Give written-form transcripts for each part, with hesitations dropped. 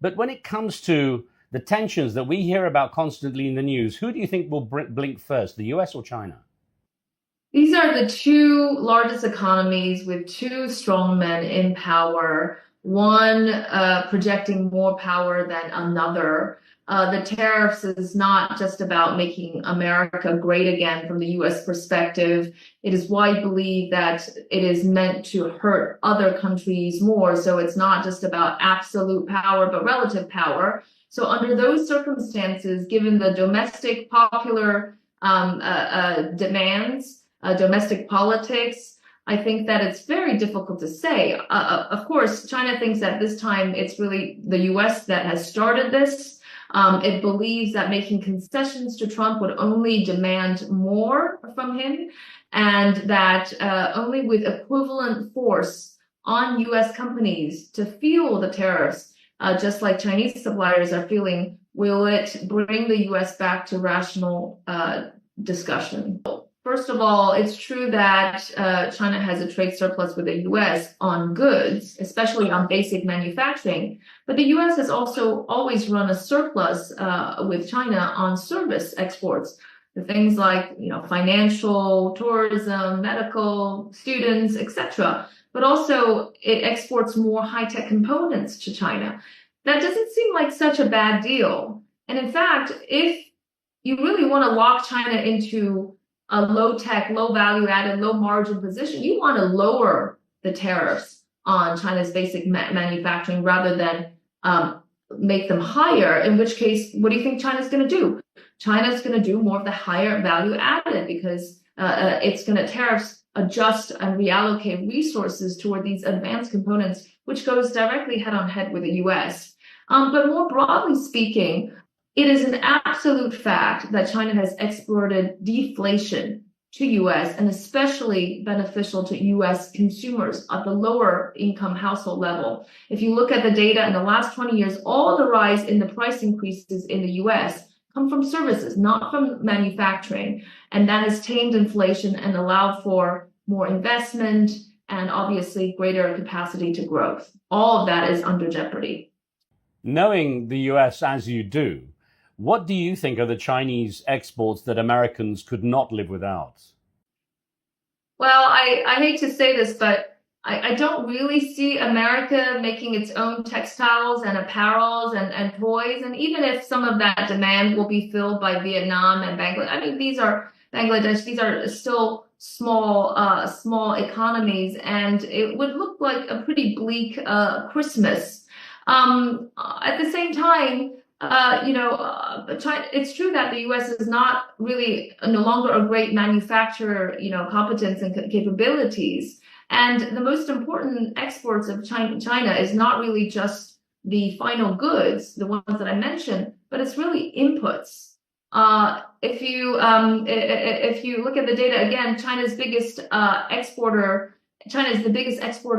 But when it comes to the tensions that we hear about constantly in the news, who do you think will blink first, the US or China? These are the two largest economies with two strong men in power, one projecting more power than another. The tariffs is not just about making America great again from the US perspective. It is why I believe that it is meant to hurt other countries more. So it's not just about absolute power, but relative power. So under those circumstances, given the domestic popular demands, domestic politics, I think that it's very difficult to say. Of course, China thinks that this time it's really the US that has started this. It believes that making concessions to Trump would only demand more from him, and that only with equivalent force on US companies to feel the tariffs, just like Chinese suppliers are feeling, will it bring the US back to rational discussion. First of all, it's true that China has a trade surplus with the US on goods, especially on basic manufacturing. But the US has also always run a surplus with China on service exports. The things like, financial, tourism, medical, students, etc. But also it exports more high-tech components to China. That doesn't seem like such a bad deal. And in fact, if you really want to lock China into a low-tech, low-value-added, low-margin position, you want to lower the tariffs on China's basic manufacturing rather than make them higher, in which case, what do you think China's going to do? China's going to do more of the higher value-added because it's going to tariffs adjust and reallocate resources toward these advanced components, which goes directly head-on-head with the U.S. But more broadly speaking, it is an absolute fact that China has exported deflation to U.S. and especially beneficial to U.S. consumers at the lower income household level. If you look at the data in the last 20 years, all the rise in the price increases in the U.S. come from services, not from manufacturing. And that has tamed inflation and allowed for more investment and obviously greater capacity to growth. All of that is under jeopardy. Knowing the US as you do, what do you think are the Chinese exports that Americans could not live without? Well, I hate to say this, but I don't really see America making its own textiles and apparels and toys. And even if some of that demand will be filled by Vietnam and Bangladesh, I mean, these are still small economies, and it would look like a pretty bleak Christmas. At the same time, China, it's true that the U.S. is not really no longer a great manufacturer, competence and capabilities. And the most important exports of China is not really just the final goods, the ones that I mentioned, but it's really inputs. If you look at the data again, China is the biggest exporter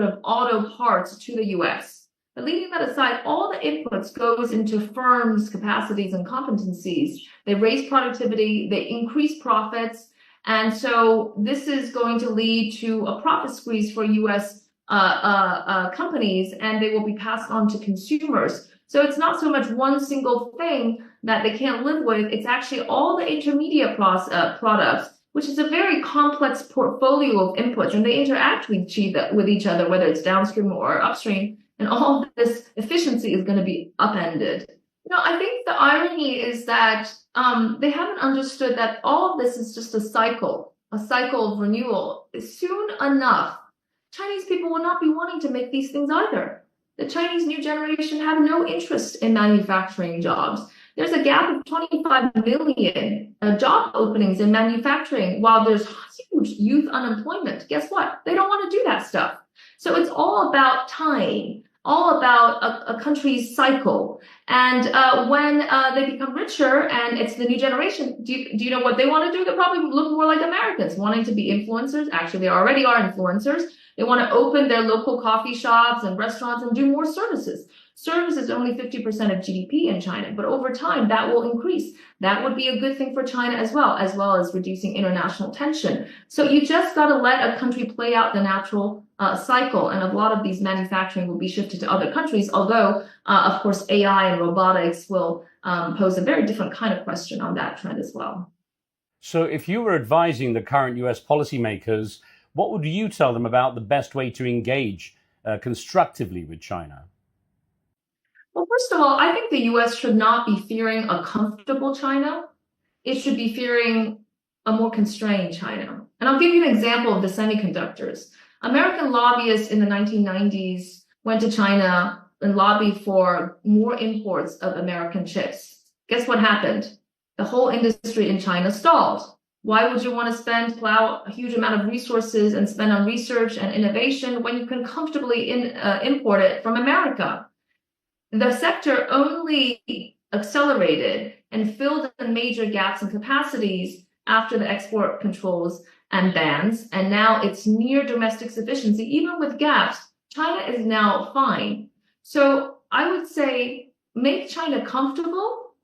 of auto parts to the U.S. But leaving that aside, all the inputs goes into firms' capacities and competencies. They raise productivity, they increase profits, and so this is going to lead to a profit squeeze for U.S. Companies, and they will be passed on to consumers. So it's not so much one single thing that they can't live with. It's actually all the intermediate products, which is a very complex portfolio of inputs, and they interact with each other, whether it's downstream or upstream. And all this efficiency is going to be upended. I think the irony is that they haven't understood that all of this is just a cycle of renewal. Soon enough, Chinese people will not be wanting to make these things either. The Chinese new generation have no interest in manufacturing jobs. There's a gap of 25 million job openings in manufacturing while there's huge youth unemployment. Guess what? They don't want to do that stuff. So it's all about time, all about a country's cycle. And when they become richer and it's the new generation, do you know what they want to do? They probably look more like Americans, wanting to be influencers. Actually, they already are influencers. They want to open their local coffee shops and restaurants and do more services. Service is only 50% of GDP in China, but over time that will increase. That would be a good thing for China as well as reducing international tension. So you just got to let a country play out the natural cycle, and a lot of these manufacturing will be shifted to other countries, although, of course, AI and robotics will pose a very different kind of question on that trend as well. So, if you were advising the current US policymakers, what would you tell them about the best way to engage constructively with China? Well, first of all, I think the US should not be fearing a comfortable China. It should be fearing a more constrained China. And I'll give you an example of the semiconductors. American lobbyists in the 1990s went to China and lobbied for more imports of American chips. Guess what happened? The whole industry in China stalled. Why would you want to plow a huge amount of resources and spend on research and innovation when you can comfortably import it from America? The sector only accelerated and filled in major gaps and capacities after the export controls and bans, and now it's near domestic sufficiency. Even with gaps, China is now fine. So I would say make China comfortable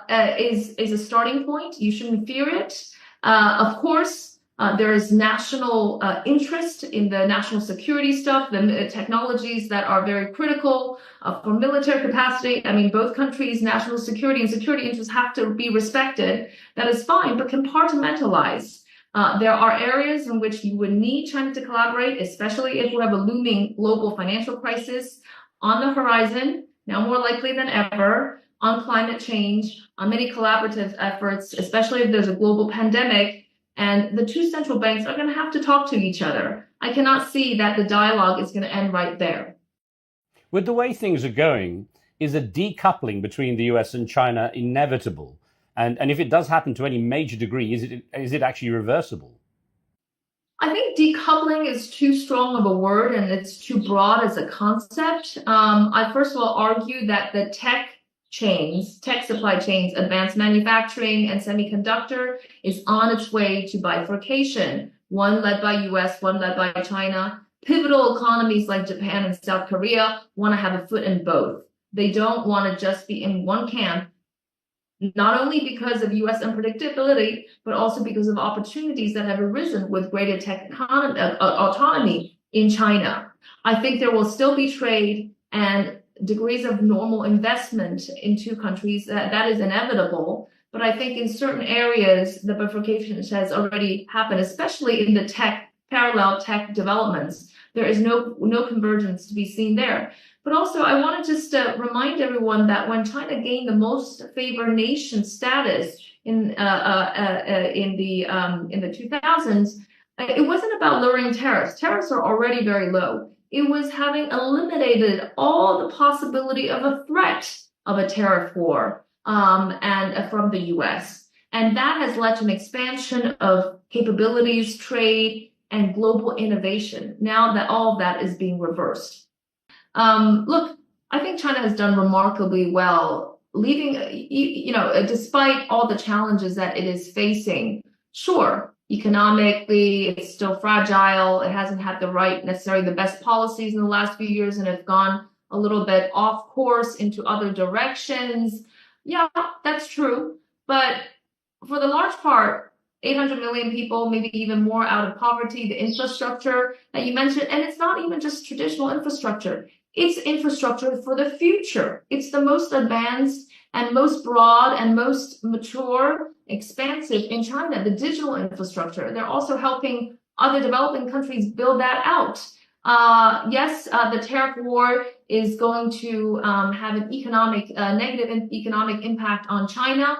is a starting point. You shouldn't fear it. Of course, there is national interest in the national security stuff, the technologies that are very critical for military capacity. I mean, both countries' national security and security interests have to be respected. That is fine, but compartmentalize. There are areas in which you would need China to collaborate, especially if we have a looming global financial crisis on the horizon, now more likely than ever, on climate change, on many collaborative efforts, especially if there's a global pandemic. And the two central banks are going to have to talk to each other. I cannot see that the dialogue is going to end right there. With the way things are going, is a decoupling between the US and China inevitable? And if it does happen to any major degree, is it actually reversible? I think decoupling is too strong of a word and it's too broad as a concept. I first of all argue that the tech supply chains, advanced manufacturing, and semiconductor is on its way to bifurcation, one led by US, one led by China. Pivotal economies like Japan and South Korea want to have a foot in both. They don't want to just be in one camp, not only because of US unpredictability, but also because of opportunities that have arisen with greater tech autonomy in China. I think there will still be trade and degrees of normal investment in two countries. That is inevitable. But I think in certain areas, the bifurcation has already happened, especially in the parallel tech developments. There is no convergence to be seen there. But also, I want to just remind everyone that when China gained the most favored nation status in the 2000s, it wasn't about lowering tariffs. Tariffs are already very low. It was having eliminated all the possibility of a threat of a tariff war and from the US. And that has led to an expansion of capabilities, trade, and global innovation. Now that all of that is being reversed. Look, I think China has done remarkably well, despite all the challenges that it is facing. Sure, economically, it's still fragile. It hasn't had necessarily the best policies in the last few years and have gone a little bit off course into other directions. Yeah, that's true. But for the large part, 800 million people, maybe even more out of poverty, the infrastructure that you mentioned, and it's not even just traditional infrastructure. It's infrastructure for the future. It's the most advanced and most broad and most mature, expansive in China, the digital infrastructure. They're also helping other developing countries build that out. Yes, the tariff war is going to have an negative economic impact on China.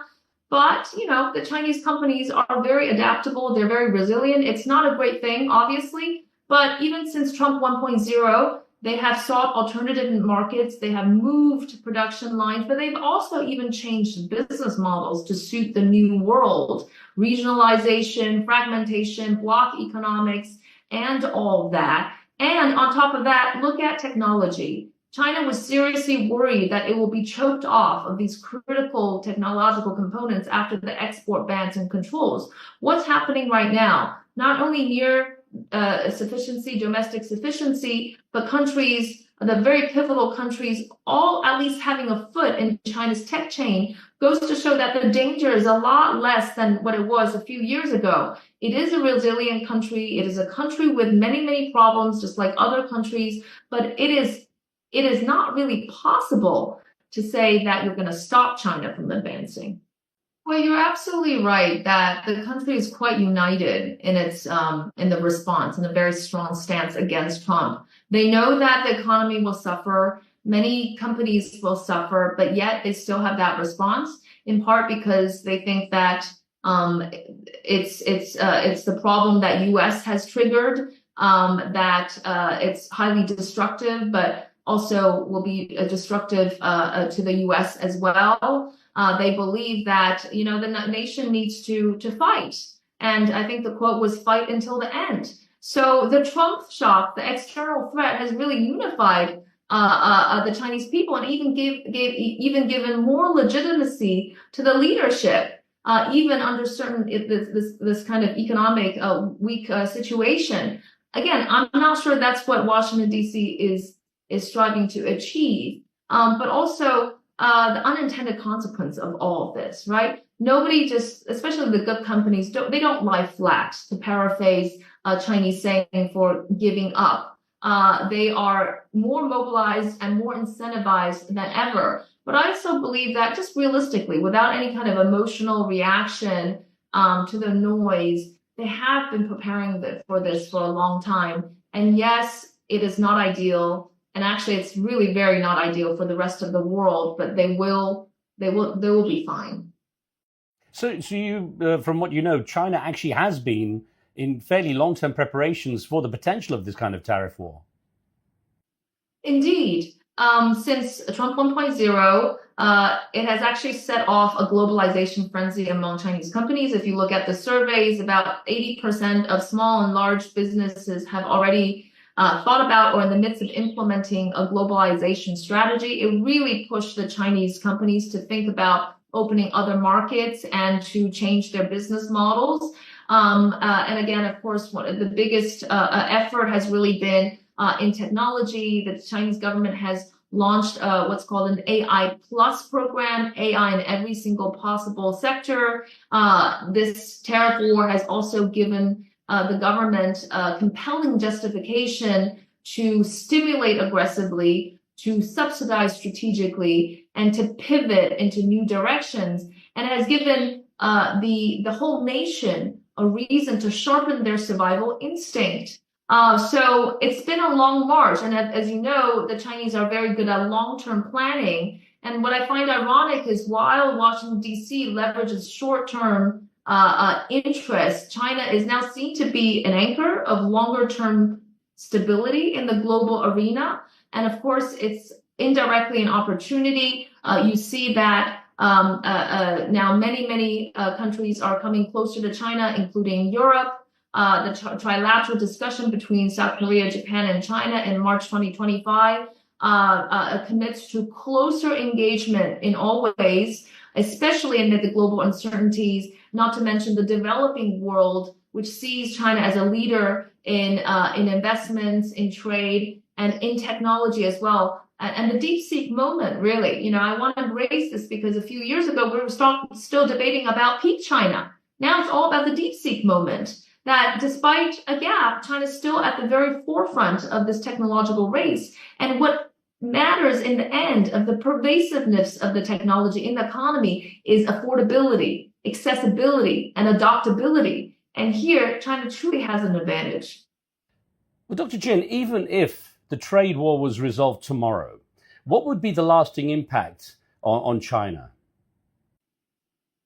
But, the Chinese companies are very adaptable. They're very resilient. It's not a great thing, obviously. But even since Trump 1.0, they have sought alternative markets. They have moved production lines, but they've also even changed business models to suit the new world. Regionalization, fragmentation, block economics, and all that. And on top of that, look at technology. China was seriously worried that it will be choked off of these critical technological components after the export bans and controls. What's happening right now? Not only near domestic sufficiency, but countries the very pivotal countries, all at least having a foot in China's tech chain, goes to show that the danger is a lot less than what it was a few years ago. It is a resilient country. It is a country with many, many problems, just like other countries, but it is not really possible to say that you're going to stop China from advancing. Well, you're absolutely right that the country is quite united in its in the response, in a very strong stance against Trump. They know that the economy will suffer, many companies will suffer, but yet they still have that response, in part because they think that it's the problem that U.S. has triggered, that it's highly destructive, but also will be destructive to the U.S. as well. They believe that, the nation needs to fight. And I think the quote was fight until the end. So the Trump shock, the external threat, has really unified the Chinese people and even given more legitimacy to the leadership, even under certain this kind of economic weak situation. Again, I'm not sure that's what Washington, D.C. is striving to achieve, but also the unintended consequence of all of this, right? Nobody especially the good companies, they don't lie flat, to paraphrase a Chinese saying for giving up. They are more mobilized and more incentivized than ever. But I also believe that just realistically, without any kind of emotional reaction to the noise, they have been preparing for this for a long time. And yes, it is not ideal. And actually, it's really very not ideal for the rest of the world, but they will be fine. So you, from what you know, China actually has been in fairly long-term preparations for the potential of this kind of tariff war. Indeed. Since Trump 1.0, it has actually set off a globalization frenzy among Chinese companies. If you look at the surveys, about 80% of small and large businesses have already thought about or in the midst of implementing a globalization strategy. It really pushed the Chinese companies to think about opening other markets and to change their business models. And again, of course, the biggest effort has really been in technology. The Chinese government has launched what's called an AI Plus program, AI in every single possible sector. This tariff war has also given the government compelling justification to stimulate aggressively, to subsidize strategically, and to pivot into new directions. And it has given the whole nation a reason to sharpen their survival instinct. So it's been a long march. And as you know, the Chinese are very good at long-term planning. And what I find ironic is while Washington, D.C. leverages short-term interest, China is now seen to be an anchor of longer-term stability in the global arena. And of course, it's indirectly an opportunity. You see that now many countries are coming closer to China, including Europe. The trilateral discussion between South Korea, Japan, and China in March 2025 commits to closer engagement in all ways, especially amid the global uncertainties, not to mention the developing world, which sees China as a leader in investments, in trade, and in technology as well. And the DeepSeek moment, really, I want to raise this because a few years ago, we were still debating about peak China. Now it's all about the DeepSeek moment, that despite a gap, China's still at the very forefront of this technological race. And what matters in the end of the pervasiveness of the technology in the economy is affordability, accessibility, and adoptability. And here, China truly has an advantage. Well, Dr. Jin, even if the trade war was resolved tomorrow, what would be the lasting impact on China?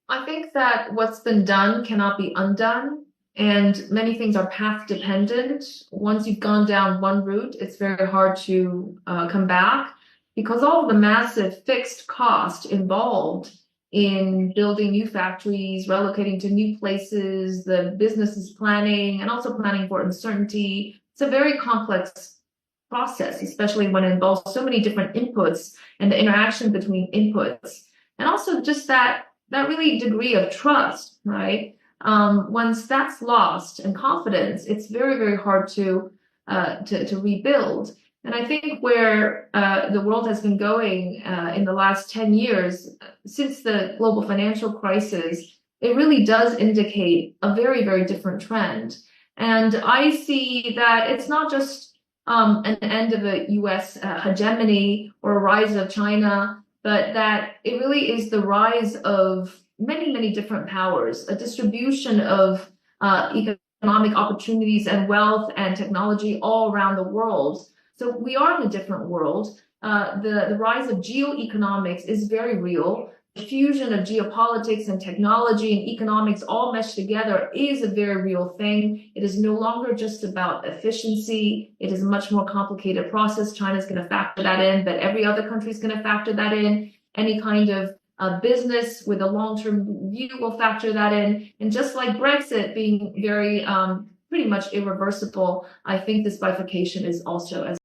I think that what's been done cannot be undone. And many things are path dependent. Once you've gone down one route, it's very hard to come back because all of the massive fixed cost involved in building new factories, relocating to new places, the businesses planning, and also planning for uncertainty. It's a very complex process, especially when it involves so many different inputs and the interaction between inputs. And also just that really degree of trust, right? Once that's lost and confidence, it's very, very hard to rebuild. And I think where the world has been going in the last 10 years, since the global financial crisis, it really does indicate a very, very different trend. And I see that it's not just an end of a US hegemony or a rise of China, but that it really is the rise of many, many different powers, a distribution of economic opportunities and wealth and technology all around the world. So we are in a different world. The rise of geoeconomics is very real. The fusion of geopolitics and technology and economics all meshed together is a very real thing. It is no longer just about efficiency. It is a much more complicated process. China's going to factor that in, but every other country is going to factor that in. Any kind of business with a long-term view will factor that in. And just like Brexit being very pretty much irreversible, I think this bifurcation is also as